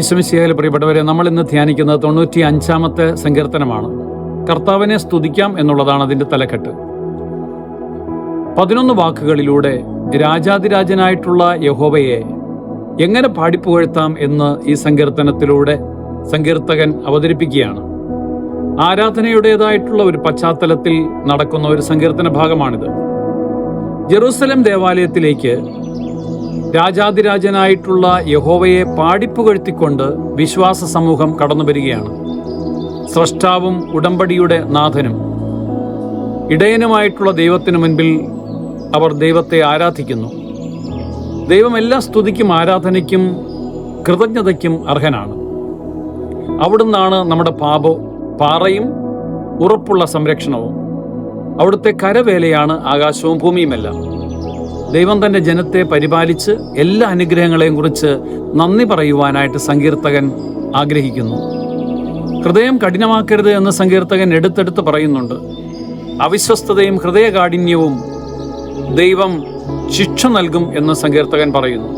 ഈശോമിശിഹായിൽ പ്രിയപ്പെട്ടവരെ, നമ്മൾ ഇന്ന് ധ്യാനിക്കുന്നത് 95-ാമത്തെ സങ്കീർത്തനമാണ്. കർത്താവിനെ സ്തുതിക്കാം എന്നുള്ളതാണ് അതിൻ്റെ തലക്കെട്ട്. 11 വാക്കുകളിലൂടെ രാജാതിരാജനായിട്ടുള്ള യഹോവയെ എങ്ങനെ പാടിപ്പുകഴ്ത്താം എന്ന് ഈ സങ്കീർത്തനത്തിലൂടെ സങ്കീർത്തകൻ അവതരിപ്പിക്കുകയാണ്. ആരാധനയുടേതായിട്ടുള്ള ഒരു പശ്ചാത്തലത്തിൽ നടക്കുന്ന ഒരു സങ്കീർത്തന ഭാഗമാണിത്. ജെറൂസലേം ദേവാലയത്തിലേക്ക് രാജാതിരാജനായിട്ടുള്ള യഹോവയെ പാടിപ്പുകഴ്ത്തിക്കൊണ്ട് വിശ്വാസ സമൂഹം കടന്നു വരികയാണ്. സ്രഷ്ടാവും ഉടമ്പടിയുടെ നാഥനും ഇടയനുമായിട്ടുള്ള ദൈവത്തിനു മുൻപിൽ അവർ ദൈവത്തെ ആരാധിക്കുന്നു. ദൈവം എല്ലാ സ്തുതിക്കും ആരാധനയ്ക്കും കൃതജ്ഞതയ്ക്കും അർഹനാണ്. അവിടുന്നാണ് നമ്മുടെ പാറയും ഉറപ്പുള്ള സംരക്ഷണവും. അവിടുത്തെ കരവേലയാണ് ആകാശവും ഭൂമിയുമെല്ലാം. ദൈവം തൻ്റെ ജനത്തെ പരിപാലിച്ച് എല്ലാ അനുഗ്രഹങ്ങളെയും കുറിച്ച് നന്ദി പറയുവാനായിട്ട് സങ്കീർത്തകൻ ആഗ്രഹിക്കുന്നു. ഹൃദയം കഠിനമാക്കരുത് എന്ന് സങ്കീർത്തകൻ എടുത്തെടുത്ത് പറയുന്നുണ്ട്. അവിശ്വസ്തതയും ഹൃദയകാഠിന്യവും ദൈവം ശിക്ഷ നൽകും എന്ന് സങ്കീർത്തകൻ പറയുന്നു.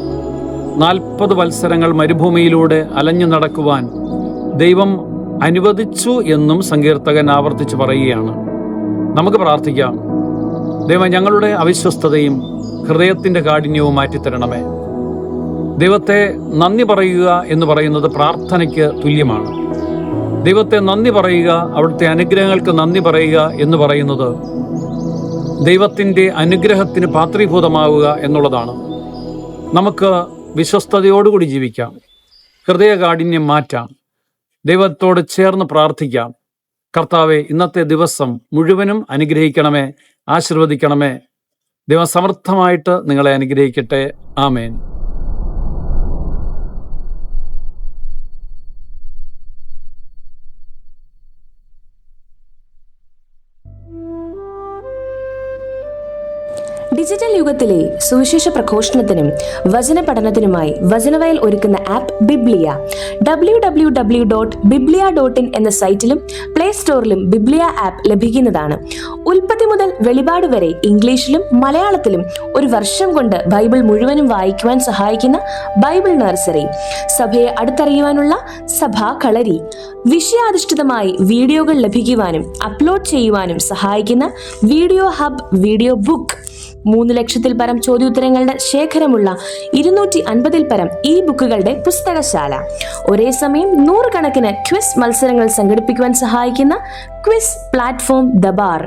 40 വത്സരങ്ങൾ മരുഭൂമിയിലൂടെ അലഞ്ഞു നടക്കുവാൻ ദൈവം അനുവദിച്ചു എന്നും സങ്കീർത്തകൻ ആവർത്തിച്ച് പറയുകയാണ്. നമുക്ക് പ്രാർത്ഥിക്കാം. ദൈവം ഞങ്ങളുടെ അവിശ്വസ്തതയും ഹൃദയത്തിൻ്റെ കാഠിന്യവും മാറ്റിത്തരണമേ. ദൈവത്തെ നന്ദി പറയുക എന്ന് പറയുന്നത് പ്രാർത്ഥനയ്ക്ക് തുല്യമാണ്. ദൈവത്തെ നന്ദി പറയുക, അവിടുത്തെ അനുഗ്രഹങ്ങൾക്ക് നന്ദി പറയുക എന്ന് പറയുന്നത് ദൈവത്തിൻ്റെ അനുഗ്രഹത്തിന് പാത്രീഭൂതമാവുക എന്നുള്ളതാണ്. നമുക്ക് വിശ്വസ്തയോടുകൂടി ജീവിക്കാം, ഹൃദയകാഠിന്യം മാറ്റാം, ദൈവത്തോട് ചേർന്ന് പ്രാർത്ഥിക്കാം. കർത്താവെ, ഇന്നത്തെ ദിവസം മുഴുവനും അനുഗ്രഹിക്കണമേ, ആശീർവദിക്കണമേ. ദൈവം സമർത്ഥമായിട്ട് നിങ്ങളെ അനുഗ്രഹിക്കട്ടെ. ആമേൻ. ഡിജിറ്റൽ യുഗത്തിലെ സുവിശേഷ പ്രഘോഷണത്തിനും വചന പഠനത്തിനുമായി വചനവയൽ ഒരുക്കുന്ന ആപ്പ് ബിബ്ലിയ. www.biblia.in എന്ന സൈറ്റിലും പ്ലേ സ്റ്റോറിലും ബിബ്ലിയ ആപ്പ് ലഭിക്കുന്നതാണ്. ഉൽപ്പത്തി മുതൽ വെളിപാട് വരെ ഇംഗ്ലീഷിലും മലയാളത്തിലും ഒരു വർഷം കൊണ്ട് ബൈബിൾ മുഴുവനും വായിക്കുവാൻ സഹായിക്കുന്ന ബൈബിൾ നഴ്സറി, സഭയെ അടുത്തറിയുവാനുള്ള സഭാ കളരി, വിഷയാധിഷ്ഠിതമായി വീഡിയോകൾ ലഭിക്കുവാനും അപ്ലോഡ് ചെയ്യുവാനും സഹായിക്കുന്ന വീഡിയോ ഹബ് വീഡിയോ ബുക്ക്, 3 ലക്ഷത്തിൽ പരം ചോദ്യോത്തരങ്ങളുടെ ശേഖരമുള്ള 250-ൽ പരം ഈ ബുക്കുകളുടെ പുസ്തകശാല, ഒരേ സമയം 100 കണക്കിന് ക്വിസ് മത്സരങ്ങൾ സംഘടിപ്പിക്കുവാൻ സഹായിക്കുന്ന ക്വിസ് പ്ലാറ്റ്ഫോം ദബാർ.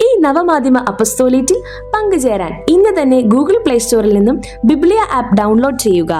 ഈ നവമാധ്യമ അപ്പസ്തോലേറ്റിൽ പങ്കുചേരാൻ ഇന്ന് തന്നെ ഗൂഗിൾ പ്ലേ സ്റ്റോറിൽ നിന്നും ബിബ്ലിയ ആപ്പ് ഡൗൺലോഡ് ചെയ്യുക.